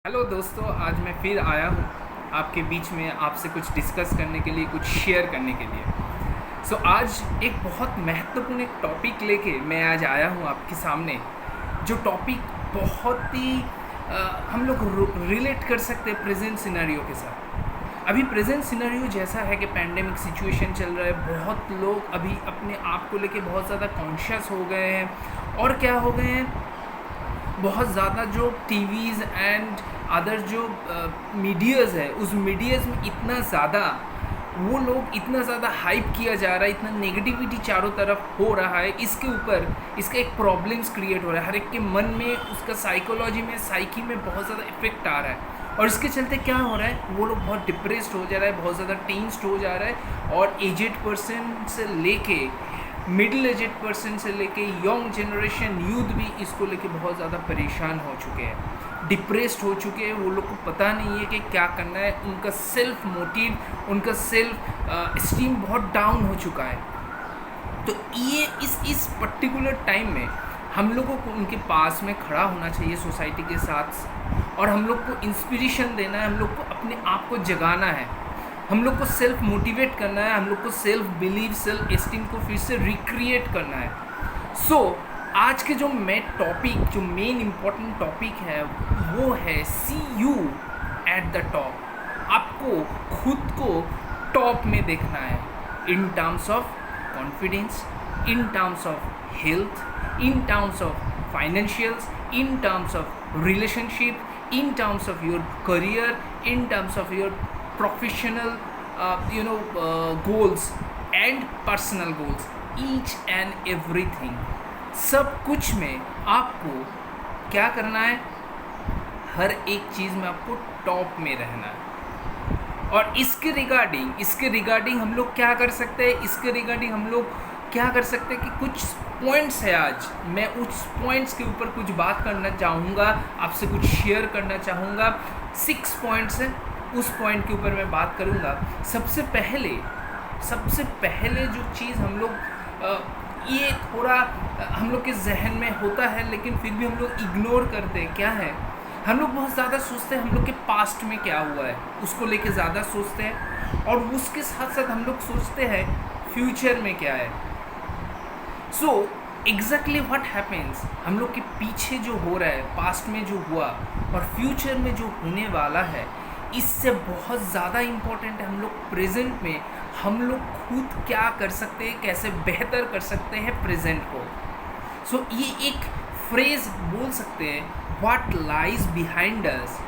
Hello दोस्तों, आज मैं फिर आया हूँ आपके बीच में आपसे कुछ डिस्कस करने के लिए, कुछ शेयर करने के लिए। आज एक बहुत महत्वपूर्ण एक टॉपिक लेके मैं आज आया हूँ आपके सामने, जो टॉपिक बहुत ही हम लोग रिलेट कर सकते हैं प्रेजेंट सिनेरियो के साथ। अभी प्रेजेंट सिनेरियो जैसा है कि पैंडेमिक सिचुएशन चल रहा है, बहुत लोग अभी अपने आप को लेके बहुत ज़्यादा कॉन्शियस हो गए हैं। और क्या हो गए हैं, बहुत ज़्यादा जो टीवीज़ एंड अदर जो मीडियाज़ है, उस मीडियाज़ में इतना ज़्यादा वो लोग इतना ज़्यादा हाइप किया जा रहा है, इतना नेगेटिविटी चारों तरफ हो रहा है, इसके ऊपर इसका एक प्रॉब्लम्स क्रिएट हो रहा है। हर एक के मन में, उसका साइकोलॉजी में, साइकी में बहुत ज़्यादा इफेक्ट आ रहा है। और इसके चलते क्या हो रहा है, वो लोग बहुत डिप्रेस्ड हो जा रहा है, बहुत ज़्यादा टेंस्ड हो जा रहा है। और एजेड पर्सन से लेके मिडिल एजेड पर्सन से लेके यंग जनरेशन यूथ भी इसको लेके बहुत ज़्यादा परेशान हो चुके हैं, डिप्रेस्ड हो चुके हैं। वो लोग को पता नहीं है कि क्या करना है, उनका सेल्फ मोटिव, उनका सेल्फ स्टीम बहुत डाउन हो चुका है। तो ये इस पर्टिकुलर टाइम में हम लोगों को उनके पास में खड़ा होना चाहिए सोसाइटी के साथ, और हम लोग को इंस्पिरेशन देना है, हम लोग को अपने आप को जगाना है, हम लोग को सेल्फ मोटिवेट करना है, हम लोग को सेल्फ बिलीव, सेल्फ एस्टीम को फिर से रिक्रिएट करना है। आज के जो मेन इम्पॉर्टेंट टॉपिक है वो है सी यू एट द टॉप। आपको खुद को टॉप में देखना है, in terms of confidence, in terms of health, in terms of financials, in terms of relationship, in terms of your career, in terms of your professional goals and personal goals, each and everything, सब कुछ में आपको क्या करना है, हर एक चीज़ में आपको टॉप में रहना है। और इसके रिगार्डिंग हम लोग क्या कर सकते हैं, इसके रिगार्डिंग हम लोग क्या कर सकते हैं कि कुछ पॉइंट्स है, आज मैं उस पॉइंट्स के ऊपर कुछ बात करना चाहूँगा, आपसे कुछ शेयर करना चाहूँगा। 6 पॉइंट्स हैं, उस पॉइंट के ऊपर मैं बात करूँगा। सबसे पहले जो चीज़ हम लोग ये थोड़ा हम लोग के जहन में होता है, लेकिन फिर भी हम लोग इग्नोर करते हैं, क्या है, हम लोग बहुत ज़्यादा सोचते हैं हम लोग के पास्ट में क्या हुआ है, उसको लेके ज़्यादा सोचते हैं, और उसके साथ साथ हम लोग सोचते हैं फ्यूचर में क्या है। एग्जैक्टली व्हाट हैपेंस, हम लोग के पीछे जो हो रहा है, पास्ट में जो हुआ और फ्यूचर में जो होने वाला है, इससे बहुत ज़्यादा इम्पोर्टेंट है हम लोग प्रेजेंट में हम लोग खुद क्या कर सकते हैं, कैसे बेहतर कर सकते हैं प्रेजेंट को। ये एक फ्रेज बोल सकते हैं, what lies behind us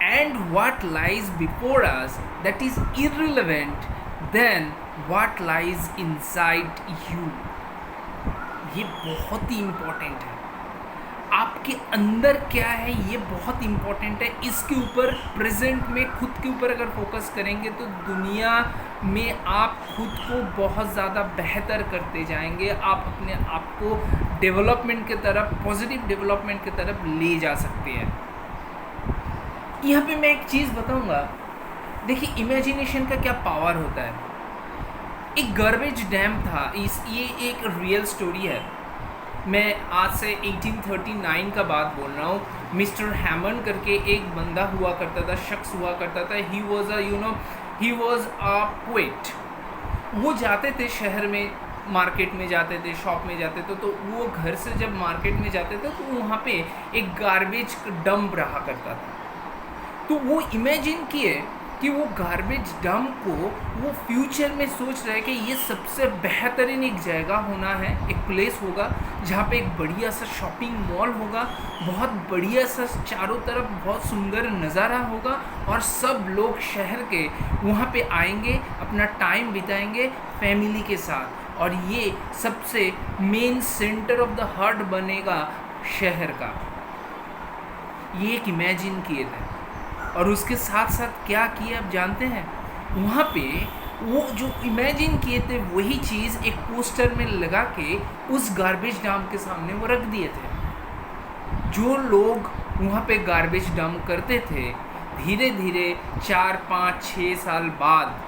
and what lies before us that is irrelevant then what lies inside you. ये बहुत ही इम्पोर्टेंट है, आपके अंदर क्या है ये बहुत इम्पोर्टेंट है। इसके ऊपर प्रेजेंट में खुद के ऊपर अगर फोकस करेंगे तो दुनिया में आप खुद को बहुत ज़्यादा बेहतर करते जाएंगे, आप अपने आप को डेवलपमेंट की तरफ, पॉजिटिव डेवलपमेंट की तरफ ले जा सकते हैं। यहाँ पे मैं एक चीज़ बताऊँगा, देखिए इमेजिनेशन का क्या पावर होता है। एक गार्बेज डैम था, ये एक रियल स्टोरी है, मैं आज से 1839 का बात बोल रहा हूँ। मिस्टर हैमंड करके एक बंदा हुआ करता था, शख्स हुआ करता था। He was a poet. वो जाते थे शहर में, मार्केट में जाते थे, शॉप में जाते थे, तो वो घर से जब मार्केट में जाते थे तो वहाँ पे एक गार्बेज डंप रहा करता था। तो वो इमेजिन किए कि वो गार्बेज डंप को वो फ्यूचर में सोच रहा है कि ये सबसे बेहतरीन एक जगह होना है, एक प्लेस होगा जहाँ पे एक बढ़िया सा शॉपिंग मॉल होगा, बहुत बढ़िया सा चारों तरफ बहुत सुंदर नज़ारा होगा, और सब लोग शहर के वहाँ पे आएंगे, अपना टाइम बिताएंगे फैमिली के साथ, और ये सबसे main centre of the heart बनेगा शहर का। ये एक इमेजिन किए थे, और उसके साथ साथ क्या किए आप जानते हैं, वहाँ पे वो जो इमेजिन किए थे वही चीज़ एक पोस्टर में लगा के उस गार्बेज डंप के सामने वो रख दिए थे। जो लोग वहाँ पे गार्बेज डंप करते थे, धीरे धीरे 4, 5, 6 साल बाद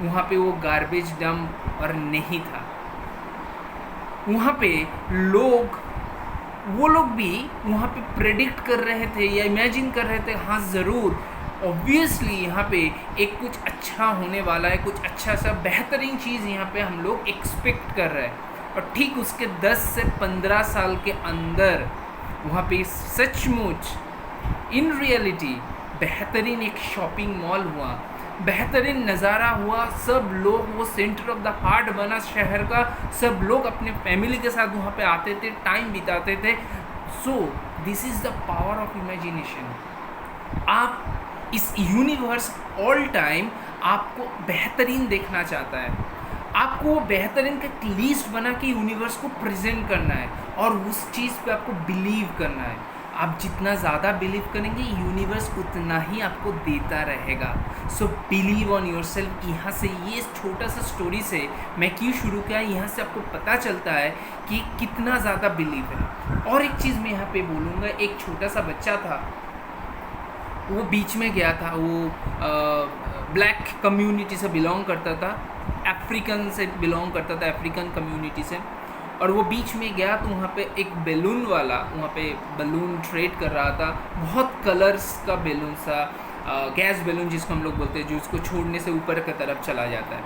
वहाँ पे वो गार्बेज डंप और नहीं था। वहाँ पे लोग वो लोग भी वहाँ पे प्रेडिक्ट कर रहे थे या इमेजिन कर रहे थे, हाँ ज़रूर ऑब्वियसली यहाँ पे एक कुछ अच्छा होने वाला है, कुछ अच्छा सा बेहतरीन चीज़ यहाँ पे हम लोग एक्सपेक्ट कर रहे हैं। और ठीक उसके 10 से 15 साल के अंदर वहाँ पे सचमुच इन रियलिटी बेहतरीन एक शॉपिंग मॉल हुआ, बेहतरीन नज़ारा हुआ, सब लोग, वो सेंटर ऑफ द हार्ट बना शहर का, सब लोग अपने फैमिली के साथ वहाँ पे आते थे, टाइम बिताते थे। So this is the power of imagination. आप इस यूनिवर्स ऑल टाइम आपको बेहतरीन देखना चाहता है, आपको वो बेहतरीन का एक लिस्ट बना के यूनिवर्स को प्रेजेंट करना है और उस चीज़ पे आपको बिलीव करना है। आप जितना ज़्यादा बिलीव करेंगे यूनिवर्स उतना ही आपको देता रहेगा। So believe on your self. यहाँ से ये छोटा सा स्टोरी से मैं क्यों शुरू किया, यहाँ से आपको पता चलता है कि कितना ज़्यादा बिलीव है। और एक चीज़ मैं यहाँ पे बोलूँगा, एक छोटा सा बच्चा था, वो बीच में गया था, वो ब्लैक कम्युनिटी से बिलोंग करता था, अफ्रीकन से बिलोंग करता था, अफ्रीकन कम्युनिटी से। और वो बीच में गया तो वहाँ पे एक बैलून वाला वहाँ पे बैलून ट्रेड कर रहा था, बहुत कलर्स का बैलून सा, गैस बैलून जिसको हम लोग बोलते हैं, जो इसको छोड़ने से ऊपर की तरफ चला जाता है।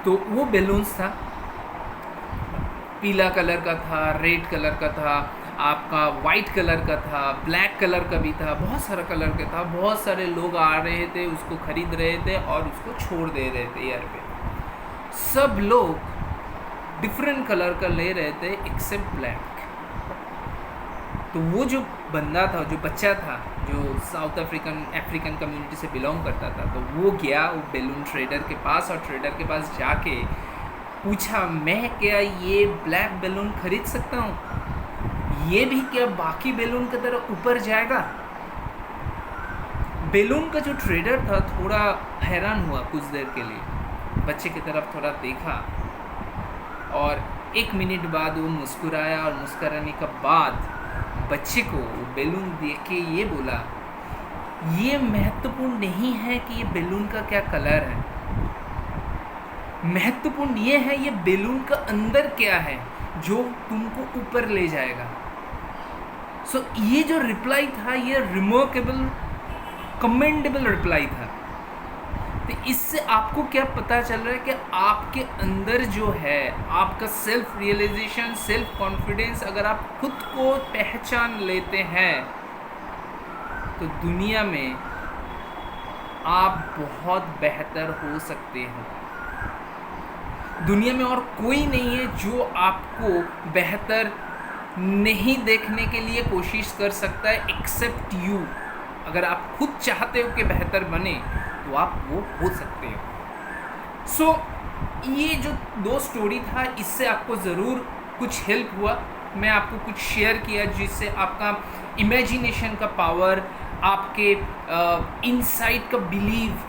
तो वो बैलून्स था, पीला कलर का था, रेड कलर का था, आपका वाइट कलर का था, ब्लैक कलर का भी था, बहुत सारा कलर का था। बहुत सारे लोग आ रहे थे, उसको ख़रीद रहे थे और उसको छोड़ दे रहे थे एयर पे। सब लोग डिफरेंट कलर का ले रहे थे एक्सेप्ट ब्लैक। तो वो जो बंदा था, जो बच्चा था, जो साउथ अफ्रीकन कम्युनिटी से बिलोंग करता था, तो वो गया वो बैलून ट्रेडर के पास और ट्रेडर के पास जाके पूछा, मैं क्या ये ब्लैक बैलून खरीद सकता हूँ? ये भी क्या बाकी बैलून की तरह ऊपर जाएगा? बैलून का जो ट्रेडर था थोड़ा हैरान हुआ कुछ देर के लिए, बच्चे की तरफ थोड़ा देखा और 1 मिनट बाद वो मुस्कुराया और मुस्कुराने के बाद बच्चे को वो बैलून देख के ये बोला, ये महत्वपूर्ण नहीं है कि ये बैलून का क्या कलर है, महत्वपूर्ण ये है ये बैलून का अंदर क्या है जो तुमको ऊपर ले जाएगा। सो ये जो रिप्लाई था ये रिमार्केबल, कमेंडेबल रिप्लाई था। तो इससे आपको क्या पता चल रहा है कि आपके अंदर जो है आपका सेल्फ रियलाइजेशन, सेल्फ कॉन्फिडेंस, अगर आप खुद को पहचान लेते हैं तो दुनिया में आप बहुत बेहतर हो सकते हैं। दुनिया में और कोई नहीं है जो आपको बेहतर नहीं देखने के लिए कोशिश कर सकता है एक्सेप्ट यू। अगर आप खुद चाहते हो कि बेहतर बने तो आप वो हो सकते हो। सो ये जो 2 स्टोरी था, इससे आपको ज़रूर कुछ हेल्प हुआ। मैं आपको कुछ शेयर किया जिससे आपका इमेजिनेशन का पावर, आपके इनसाइड का बिलीव,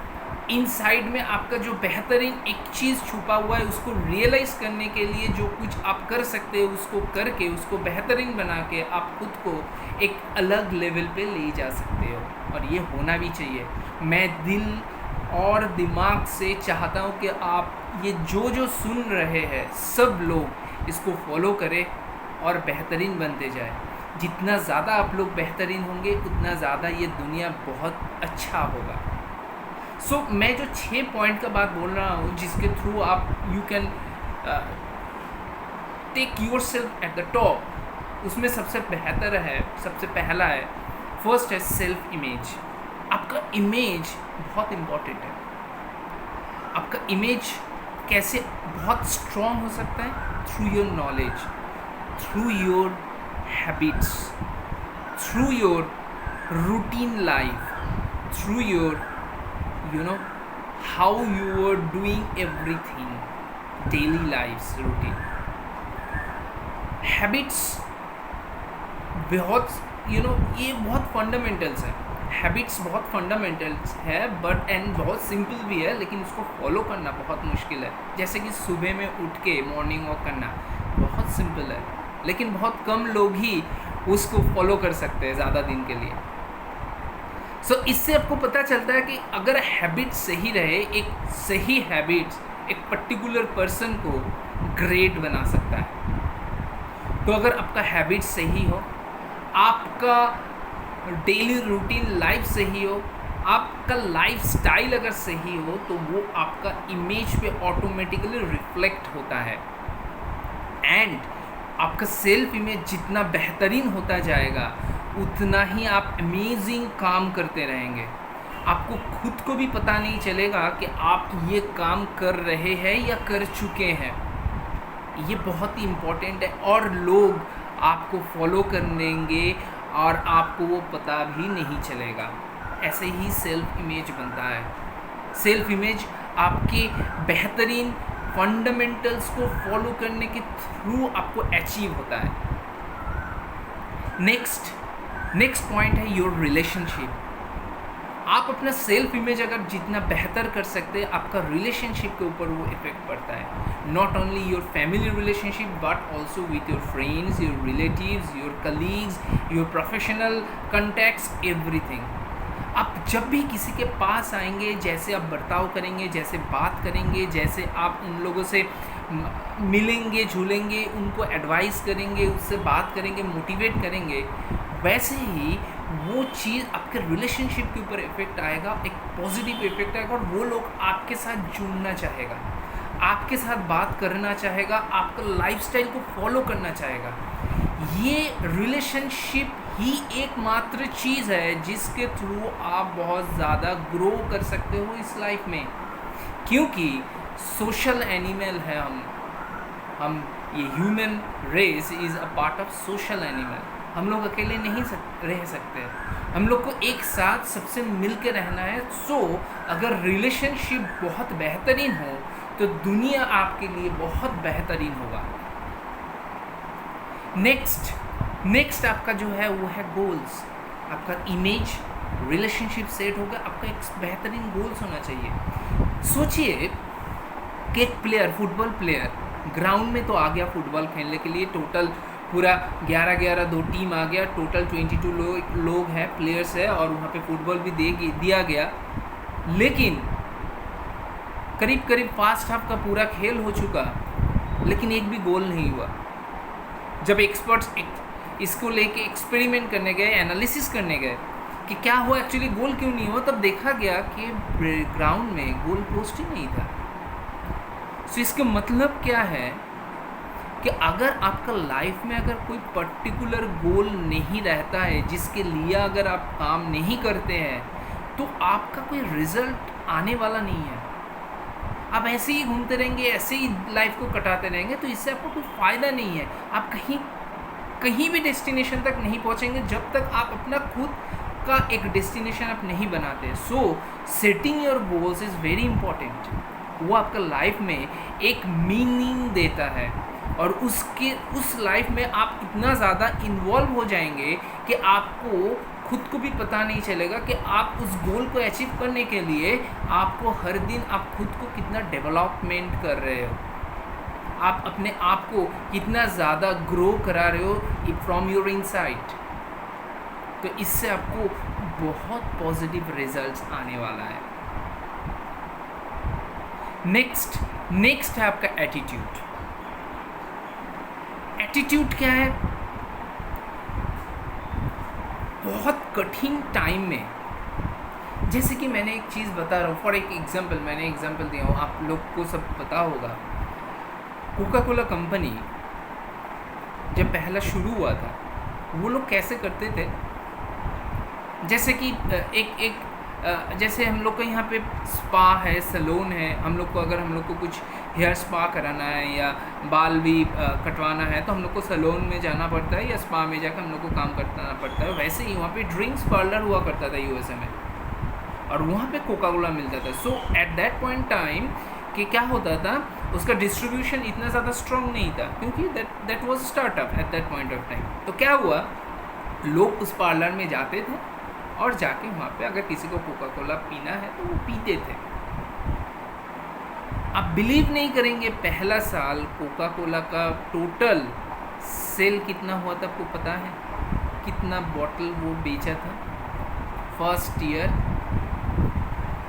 इनसाइड में आपका जो बेहतरीन एक चीज़ छुपा हुआ है उसको रियलाइज़ करने के लिए जो कुछ आप कर सकते हो उसको करके उसको बेहतरीन बना के आप खुद को एक अलग लेवल पे ले जा सकते हो। और ये होना भी चाहिए। मैं दिल और दिमाग से चाहता हूँ कि आप ये जो सुन रहे हैं सब लोग इसको फॉलो करें और बेहतरीन बनते जाए। जितना ज़्यादा आप लोग बेहतरीन होंगे उतना ज़्यादा ये दुनिया बहुत अच्छा होगा। सो मैं जो 6 पॉइंट का बात बोल रहा हूँ जिसके थ्रू आप you can take yourself at the top, उसमें सबसे बेहतर है, सबसे पहला है, फर्स्ट है सेल्फ इमेज। आपका इमेज बहुत इम्पॉर्टेंट है। आपका इमेज कैसे बहुत स्ट्रॉन्ग हो सकता है? Through your knowledge, through your habits, through your routine life, through your how you are doing everything, daily lives routine, habits बहुत ये बहुत फंडामेंटल्स है। हैबिट्स बहुत फंडामेंटल्स है बट एंड बहुत सिंपल भी है, लेकिन उसको फॉलो करना बहुत मुश्किल है। जैसे कि सुबह में उठ के मॉर्निंग वॉक करना बहुत सिंपल है, लेकिन बहुत कम लोग ही उसको फॉलो कर सकते हैं ज़्यादा दिन के लिए। सो इससे आपको पता चलता है कि अगर हैबिट सही रहे, एक सही हैबिट्स एक पर्टिकुलर पर्सन को ग्रेट बना सकता है। तो अगर आपका हैबिट सही हो, आपका डेली रूटीन लाइफ सही हो, आपका लाइफ स्टाइल अगर सही हो, तो वो आपका इमेज पे ऑटोमेटिकली रिफ्लेक्ट होता है। एंड आपका सेल्फ इमेज जितना बेहतरीन होता जाएगा, उतना ही आप अमेजिंग काम करते रहेंगे। आपको खुद को भी पता नहीं चलेगा कि आप ये काम कर रहे हैं या कर चुके हैं। ये बहुत ही इम्पोर्टेंट है, और लोग आपको फॉलो कर देंगे और आपको वो पता भी नहीं चलेगा। ऐसे ही सेल्फ इमेज बनता है। सेल्फ इमेज आपके बेहतरीन फंडामेंटल्स को फॉलो करने के थ्रू आपको अचीव होता है। नेक्स्ट पॉइंट है योर रिलेशनशिप। आप अपना सेल्फ इमेज अगर जितना बेहतर कर सकते हैं, आपका रिलेशनशिप के ऊपर वो इफेक्ट पड़ता है। Not only your family relationship but also with your friends, your relatives, your colleagues, your professional contacts, everything. आप जब भी किसी के पास आएंगे, जैसे आप बर्ताव करेंगे, जैसे बात करेंगे, जैसे आप उन लोगों से मिलेंगे झूलेंगे, उनको एडवाइस करेंगे, उससे बात करेंगे, मोटिवेट करेंगे, वैसे ही वो चीज़ आपके रिलेशनशिप के ऊपर इफेक्ट आएगा, एक पॉजिटिव इफेक्ट आएगा, और वो लोग आपके साथ जुड़ना चाहेगा, आपके साथ बात करना चाहेगा, आपका लाइफस्टाइल को फॉलो करना चाहेगा। ये रिलेशनशिप ही एकमात्र चीज़ है जिसके थ्रू आप बहुत ज़्यादा ग्रो कर सकते हो इस लाइफ में, क्योंकि सोशल एनिमल है हम ये human race is a part of social animal. हम लोग अकेले नहीं रह सकते, हम लोग को एक साथ सबसे मिल के रहना है। सो अगर रिलेशनशिप बहुत बेहतरीन हो तो दुनिया आपके लिए बहुत बेहतरीन होगा। नेक्स्ट आपका जो है वो है गोल्स। आपका इमेज, रिलेशनशिप सेट होगा, आपका एक बेहतरीन गोल्स होना चाहिए। सोचिए कि एक प्लेयर, फुटबॉल प्लेयर ग्राउंड में तो आ गया फुटबॉल खेलने के लिए, टोटल पूरा 11-11 2 टीम आ गया, टोटल 22 लोग हैं, प्लेयर्स है, और वहाँ पे फुटबॉल भी दिया गया। लेकिन करीब फर्स्ट हाफ का पूरा खेल हो चुका, लेकिन एक भी गोल नहीं हुआ। जब एक्सपर्ट्स इसको लेके एक्सपेरिमेंट करने गए, एनालिसिस करने गए कि क्या हुआ, एक्चुअली गोल क्यों नहीं हुआ, तब देखा गया कि ग्राउंड में गोल पोस्ट ही नहीं था। सो इसका मतलब क्या है कि अगर आपका लाइफ में अगर कोई पर्टिकुलर गोल नहीं रहता है, जिसके लिए अगर आप काम नहीं करते हैं, तो आपका कोई रिजल्ट आने वाला नहीं है। आप ऐसे ही घूमते रहेंगे, ऐसे ही लाइफ को कटाते रहेंगे, तो इससे आपको कोई फ़ायदा नहीं है। आप कहीं भी डेस्टिनेशन तक नहीं पहुंचेंगे जब तक आप अपना खुद का एक डेस्टिनेशन आप नहीं बनाते। So setting your goals is very important. वो आपका लाइफ में एक मीनिंग देता है, और उस लाइफ में आप इतना ज़्यादा इन्वॉल्व हो जाएंगे कि आपको खुद को भी पता नहीं चलेगा कि आप उस गोल को अचीव करने के लिए आपको हर दिन आप खुद को कितना डेवलपमेंट कर रहे हो, आप अपने आप को कितना ज़्यादा ग्रो करा रहे हो फ्रॉम योर इनसाइड। तो इससे आपको बहुत पॉजिटिव रिजल्ट्स आने वाला है। नेक्स्ट है आपका एटीट्यूड। एटीट्यूड क्या है? बहुत कठिन टाइम में, जैसे कि मैंने एक चीज़ बता रहा हूँ, फॉर एक एग्जांपल मैंने एग्जांपल दिया हूँ, आप लोग को सब पता होगा। कोका कोला कंपनी जब पहला शुरू हुआ था, वो लोग कैसे करते थे, जैसे कि जैसे हम लोग को यहाँ पे स्पा है, सैलून है, हम लोग को अगर हम लोग को कुछ हेयर स्पा कराना है या बाल भी कटवाना है, तो हम लोग को सैलून में जाना पड़ता है या स्पा में जाकर हम लोग को काम करना पड़ता है। वैसे ही वहाँ पे ड्रिंक्स पार्लर हुआ करता था यूएसए में, और वहाँ पे कोका कोला मिलता था। सो एट दैट पॉइंट टाइम कि क्या होता था, उसका डिस्ट्रीब्यूशन इतना ज़्यादा स्ट्रॉन्ग नहीं था, क्योंकि that was startup at that point of time. तो क्या हुआ, लोग उस पार्लर में जाते थे और जाके वहाँ पे अगर किसी को कोका कोला पीना है तो वो पीते थे। आप बिलीव नहीं करेंगे, पहला साल कोका कोला का टोटल सेल कितना हुआ था, आपको पता है? कितना बॉटल वो बेचा था first year?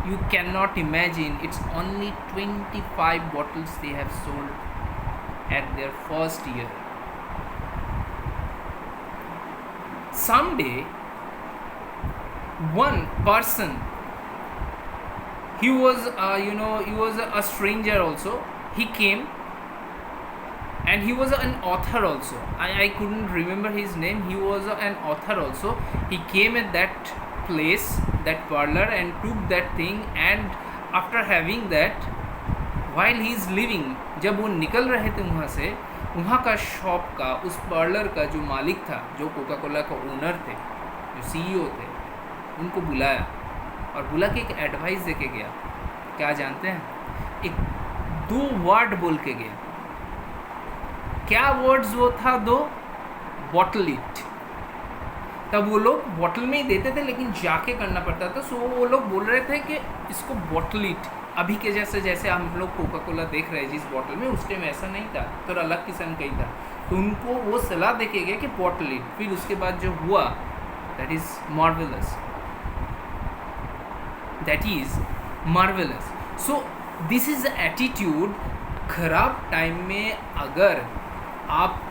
You cannot imagine, it's only 25 bottles they have sold at their first year. someday one person, he was he was a stranger also, he came, and he was an author also. I couldn't remember his name. He was an author also. He came at that place, that parlor, and took that thing, and after having that, while he is living, जब वो निकल रहे थे वहाँ से, वहाँ का shop का, उस पार्लर का जो मालिक था, जो कोका कोला का ओनर थे, जो सीईओ थे, उनको बुलाया और बुला के एक एडवाइस दे के गया. क्या जानते हैं? एक 2 वर्ड बोल के गया. क्या वर्ड्स वो था? 2, बॉटल इट. तब वो लोग बॉटल में ही देते थे, लेकिन जाके करना पड़ता था. सो वो लोग बोल रहे थे कि इसको बॉटल इट. अभी के जैसे हम लोग कोका कोला देख रहे हैं जिस बॉटल में, उस टाइम ऐसा नहीं था, तो अलग किस्म का ही था. तो उनको वो सलाह दे के गया कि बॉटल इट. फिर उसके बाद जो हुआ, that is marvellous. That is marvellous. So this is the attitude. खराब टाइम में अगर आप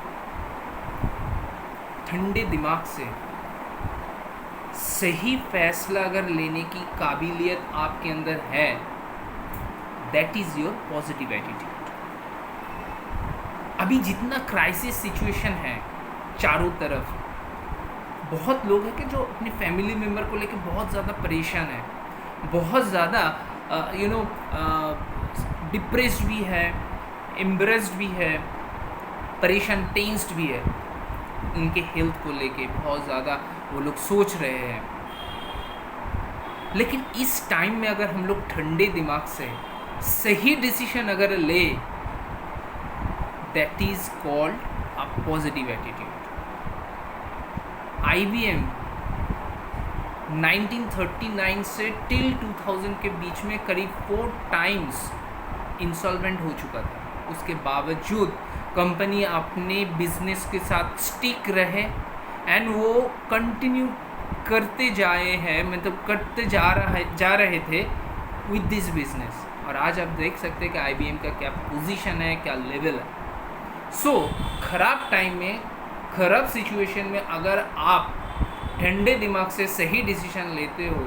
ठंडे दिमाग से सही फैसला अगर लेने की काबिलियत आपके अंदर है, that is your positive attitude. अभी जितना क्राइसिस सिचुएशन है चारों तरफ, बहुत लोग हैं कि जो अपनी फैमिली मेम्बर को लेके बहुत ज़्यादा परेशान है, बहुत ज़्यादा डिप्रेस्ड भी है, एम्ब्रेस्ड भी है, परेशान, टेंस्ड भी है. उनके हेल्थ को लेके बहुत ज़्यादा वो लोग सोच रहे हैं. लेकिन इस टाइम में अगर हम लोग ठंडे दिमाग से सही डिसीजन अगर ले, that is called a positive attitude. IBM 1939 से टिल 2000 के बीच में करीब 4 टाइम्स इंसॉल्वेंट हो चुका था. उसके बावजूद कंपनी अपने बिजनेस के साथ स्टिक रहे एंड वो कंटिन्यू करते जाए हैं, मतलब करते जा रहे थे विद दिस बिजनेस. और आज आप देख सकते हैं कि IBM का क्या पोजीशन है, क्या लेवल है. सो खराब टाइम में, खराब सिचुएशन में अगर आप ठंडे दिमाग से सही डिसीजन लेते हो,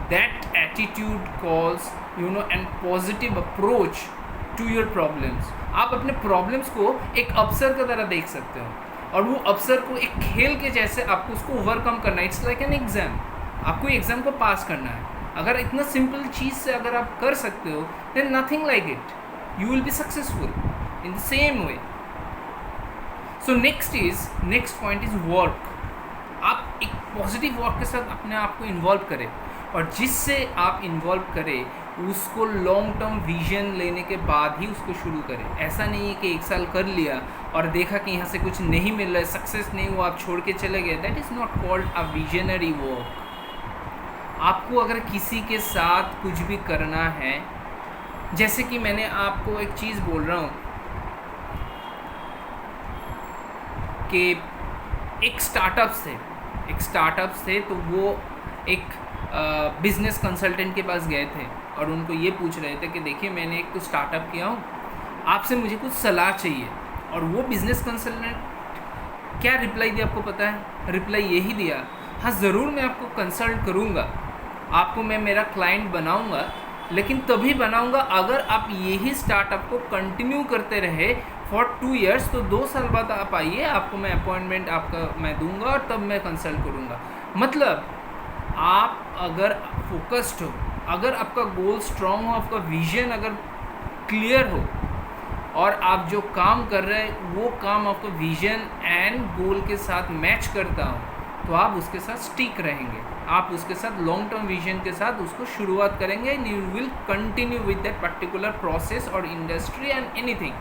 that attitude calls and positive approach to your problems. आप अपने प्रॉब्लम्स को एक अवसर की तरह देख सकते हो, और वो अवसर को एक खेल के जैसे आपको उसको ओवरकम करना है. It's like an exam. आपको एग्ज़ाम को पास करना है. अगर इतना सिंपल चीज़ से अगर आप कर सकते हो, then nothing like it, you will be successful in the same way. So next point is work. आप एक पॉजिटिव वर्क के साथ अपने आप को इन्वॉल्व करें, और जिससे आप इन्वॉल्व करें उसको लॉन्ग टर्म विजन लेने के बाद ही उसको शुरू करें. ऐसा नहीं है कि 1 साल कर लिया और देखा कि यहाँ से कुछ नहीं मिल रहा है, सक्सेस नहीं हुआ, आप छोड़ के चले गए. That is not called a visionary work. आपको अगर किसी के साथ कुछ भी करना है, जैसे कि मैंने आपको एक चीज़ बोल रहा हूँ कि एक स्टार्टअप्स थे, तो वो एक बिज़नेस कंसल्टेंट के पास गए थे और उनको ये पूछ रहे थे कि देखिए मैंने एक तो स्टार्टअप किया हूँ, आपसे मुझे कुछ सलाह चाहिए. और वो बिज़नेस कंसल्टेंट क्या रिप्लाई दिया आपको पता है? रिप्लाई यही दिया, हाँ ज़रूर मैं आपको कंसल्ट करूँगा, आपको मैं मेरा क्लाइंट बनाऊँगा, लेकिन तभी बनाऊँगा अगर आप यही स्टार्टअप को कंटिन्यू करते रहे फॉर 2 years. तो 2 साल बाद आप आइए, आपको मैं अपॉइंटमेंट आपका मैं दूंगा और तब मैं कंसल्ट करूँगा. मतलब आप अगर फोकस्ड हो, अगर आपका गोल स्ट्रॉन्ग हो, आपका विजन अगर क्लियर हो, और आप जो काम कर रहे हैं वो काम आपका विजन एंड गोल के साथ मैच करता हो, तो आप उसके साथ स्टिक रहेंगे, आप उसके साथ लॉन्ग टर्म विजन के साथ उसको शुरुआत करेंगे, and you will continue with that particular process और industry and anything,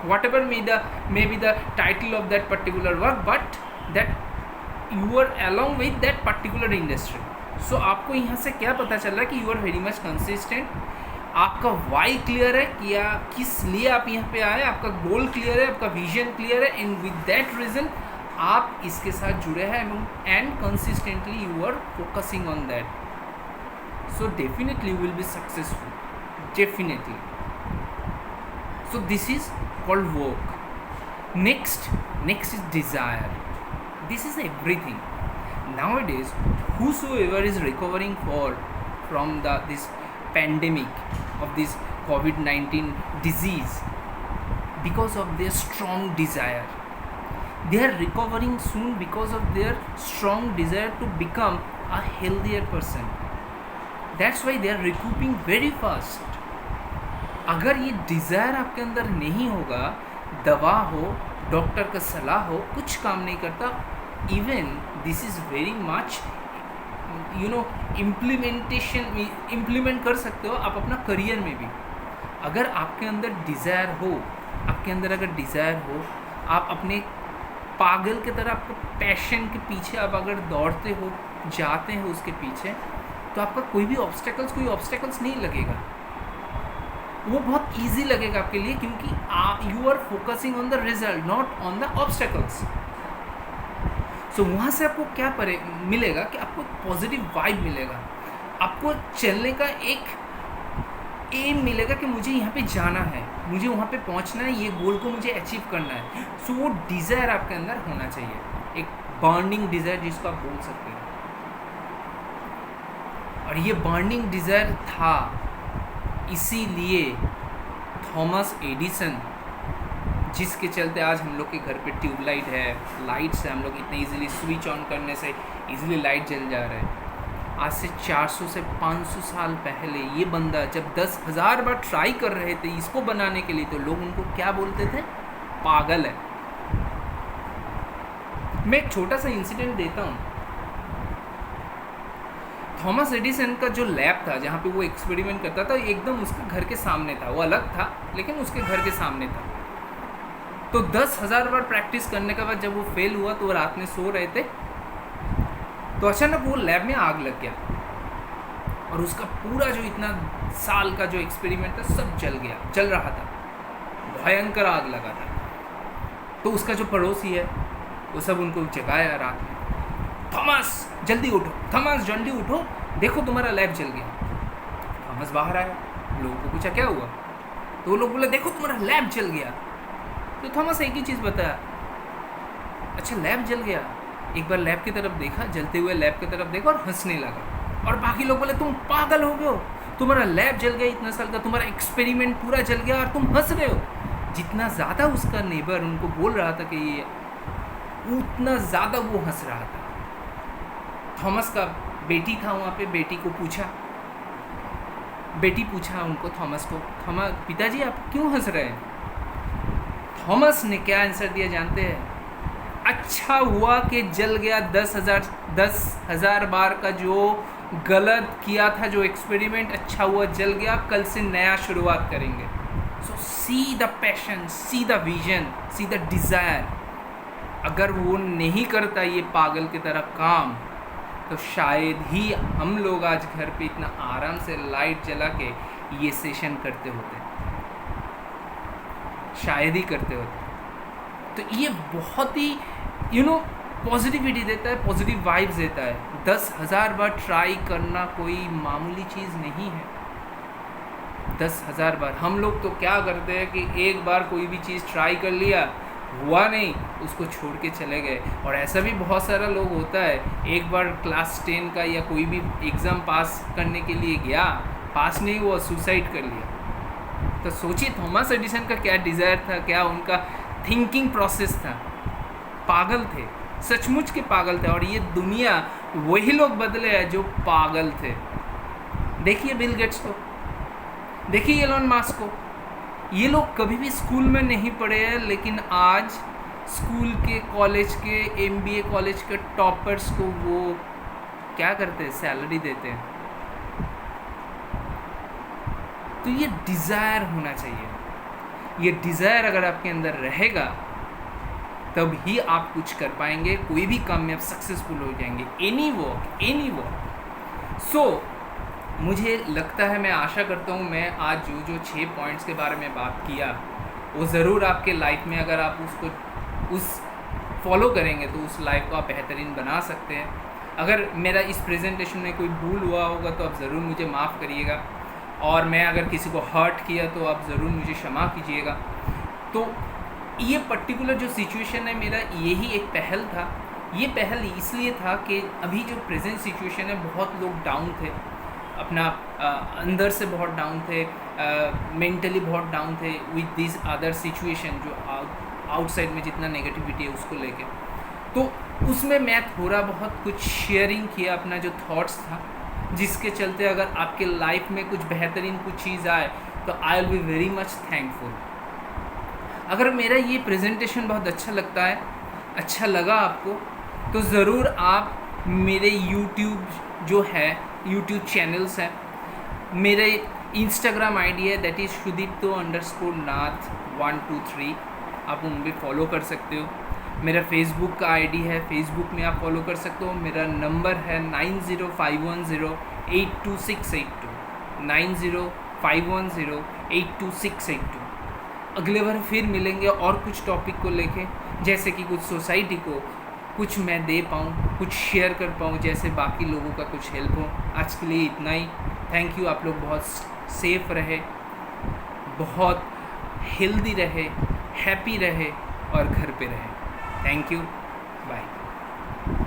whatever may be the title of that particular work, but that you are along with that particular industry. So आपको यहाँ से क्या पता चल रहा है कि you are very much consistent. आपका why क्लियर है, क्या किस लिए आप यहाँ पे आए, आपका गोल क्लियर है, आपका विजन क्लियर है, एंड विद दैट रीज़न आप इसके साथ जुड़े हैं and consistently you are focusing on that. So definitely you will be successful, definitely. So this is called work. Next is desire. This is everything. Nowadays, whosoever is recovering from this pandemic of this COVID-19 disease, because of their strong desire, they are recovering soon because of their strong desire to become a healthier person. That's why they are recouping very fast. अगर ये desire आपके अंदर नहीं होगा, दवा हो, doctor का सलाह हो, कुछ काम नहीं करता. Even this is very much implement कर सकते हो आप अपना करियर में भी. अगर आपके अंदर डिज़ायर हो, आपके अंदर अगर डिज़ायर हो, आप अपने पागल की तरह आपको पैशन के पीछे आप अगर दौड़ते हो, जाते हो उसके पीछे, तो आपका कोई ऑब्स्टेकल्स नहीं लगेगा. वो बहुत इजी लगेगा आपके लिए, क्योंकि you are focusing on the result, not on the obstacles. So वहाँ से आपको क्या मिलेगा कि आपको पॉजिटिव वाइब मिलेगा, आपको चलने का एक एम मिलेगा कि मुझे यहाँ पे जाना है, मुझे वहाँ पे पहुँचना है, ये गोल को मुझे अचीव करना है. सो वो डिज़ायर आपके अंदर होना चाहिए, एक बर्निंग डिज़ायर जिसको आप बोल सकते हैं. और ये बर्निंग डिज़ायर था, इसीलिए थॉमस एडिसन, जिसके चलते आज हम लोग के घर पे ट्यूबलाइट है, लाइट्स है, हम लोग इतने इजीली स्विच ऑन करने से इजीली लाइट जल जा रहा है. आज से 400 से 500 साल पहले ये बंदा जब 10,000 बार ट्राई कर रहे थे इसको बनाने के लिए, तो लोग उनको क्या बोलते थे? पागल है. मैं एक छोटा सा इंसिडेंट देता हूँ. थॉमस एडिसन का जो लैब था जहाँ पे वो एक्सपेरिमेंट करता था, एकदम उसके घर के सामने था. वो अलग था लेकिन उसके घर के सामने था. तो 10,000 बार प्रैक्टिस करने के बाद जब वो फेल हुआ तो वो रात में सो रहे थे, तो अचानक वो लैब में आग लग गया और उसका पूरा जो इतना साल का जो एक्सपेरिमेंट था सब जल रहा था. भयंकर आग लगा था. तो उसका जो पड़ोसी है वो सब उनको जगाया रात में, थॉमस जल्दी उठो, थॉमस जल्दी उठो, देखो तुम्हारा लैब जल गया. थॉमस बाहर आया, लोगों को पूछा क्या हुआ, तो वो लोग बोले देखो तुम्हारा लैब जल गया. तो थॉमस एक ही चीज़ बताया, अच्छा लैब जल गया. एक बार लैब की तरफ देखा, जलते हुए लैब की तरफ देखा और हंसने लगा. और बाकी लोग बोले तुम पागल हो गए हो, तुम्हारा लैब जल गया, इतना साल का तुम्हारा एक्सपेरिमेंट पूरा जल गया और तुम हंस रहे हो. जितना ज़्यादा उसका नेबर उनको बोल रहा था कि ये, उतना ज़्यादा वो हंस रहा था. थॉमस का बेटी था वहाँ पे, बेटी पूछा उनको, थॉमस को, थॉमस पिताजी आप क्यों हंस रहे हैं? थॉमस ने क्या आंसर दिया जानते हैं? अच्छा हुआ कि जल गया 10,000 बार का जो गलत किया था जो एक्सपेरिमेंट, अच्छा हुआ जल गया, कल से नया शुरुआत करेंगे. So see the passion, see the vision, see the desire. अगर वो नहीं करता ये पागल की तरह काम, तो शायद ही हम लोग आज घर पे इतना आराम से लाइट जला के ये सेशन करते होते, शायद ही करते होते. तो ये बहुत ही पॉजिटिविटी देता है, पॉजिटिव वाइब्स देता है. 10,000 बार ट्राई करना कोई मामूली चीज़ नहीं है. 10,000 बार. हम लोग तो क्या करते हैं कि एक बार कोई भी चीज़ ट्राई कर लिया, हुआ नहीं, उसको छोड़ के चले गए. और ऐसा भी बहुत सारा लोग होता है, एक बार क्लास 10 का या कोई भी एग्ज़ाम पास करने के लिए गया, पास नहीं हुआ, सुसाइड कर लिया. तो सोचिए थॉमस एडिसन का क्या डिज़ायर था, क्या उनका थिंकिंग प्रोसेस था. पागल थे, सचमुच के पागल थे. और ये दुनिया वही लोग बदले हैं जो पागल थे. देखिए बिल गेट्स को, देखिए एलन मस्क को. ये लोग कभी भी स्कूल में नहीं पढ़े हैं, लेकिन आज स्कूल के, कॉलेज के, MBA कॉलेज के टॉपर्स को वो क्या करते हैं? सैलरी देते हैं. तो ये डिज़ायर होना चाहिए. ये डिज़ायर अगर आपके अंदर रहेगा तब ही आप कुछ कर पाएंगे, कोई भी काम में आप सक्सेसफुल हो जाएंगे. Any work. सो मुझे लगता है, मैं आशा करता हूँ, मैं आज जो 6 पॉइंट्स के बारे में बात किया वो ज़रूर आपके लाइफ में, अगर आप उस फॉलो करेंगे तो उस लाइफ को आप बेहतरीन बना सकते हैं. अगर मेरा इस प्रेजेंटेशन में कोई भूल हुआ होगा तो आप ज़रूर मुझे माफ़ करिएगा. और मैं अगर किसी को हर्ट किया तो आप ज़रूर मुझे क्षमा कीजिएगा. तो ये पर्टिकुलर जो सिचुएशन है, मेरा यही एक पहल था ये पहल इसलिए था कि अभी जो प्रेजेंट सिचुएशन है, बहुत लोग डाउन थे, अपना अंदर से बहुत डाउन थे, मेंटली बहुत डाउन थे विद दिस अदर सिचुएशन, जो आउटसाइड में जितना नेगेटिविटी है उसको लेके। तो उसमें मैं थोड़ा बहुत कुछ शेयरिंग किया, अपना जो थॉट्स था, जिसके चलते अगर आपके लाइफ में कुछ बेहतरीन कुछ चीज़ आए तो I will be very much thankful. अगर मेरा ये प्रेजेंटेशन बहुत अच्छा लगता है, अच्छा लगा आपको, तो ज़रूर आप मेरे यूट्यूब जो है, यूट्यूब चैनल्स हैं, मेरे इंस्टाग्राम आईडी है दैट इज़ Sudipto_Nath 123, आप उन पर फॉलो कर सकते हो। मेरा फेसबुक का आईडी है, फेसबुक में आप फॉलो कर सकते हो। मेरा नंबर है 9051082682, 9051082682। अगले बार फिर मिलेंगे और कुछ टॉपिक को लेके, जैसे कि कुछ सोसाइटी को कुछ मैं दे पाऊँ, कुछ शेयर कर पाऊँ, जैसे बाकी लोगों का कुछ हेल्प हो। आज के लिए इतना ही। Thank you. आप लोग बहुत सेफ रहे, बहुत हेल्दी रहे, हैप्पी रहे और घर पे रहे। Thank you. बाय।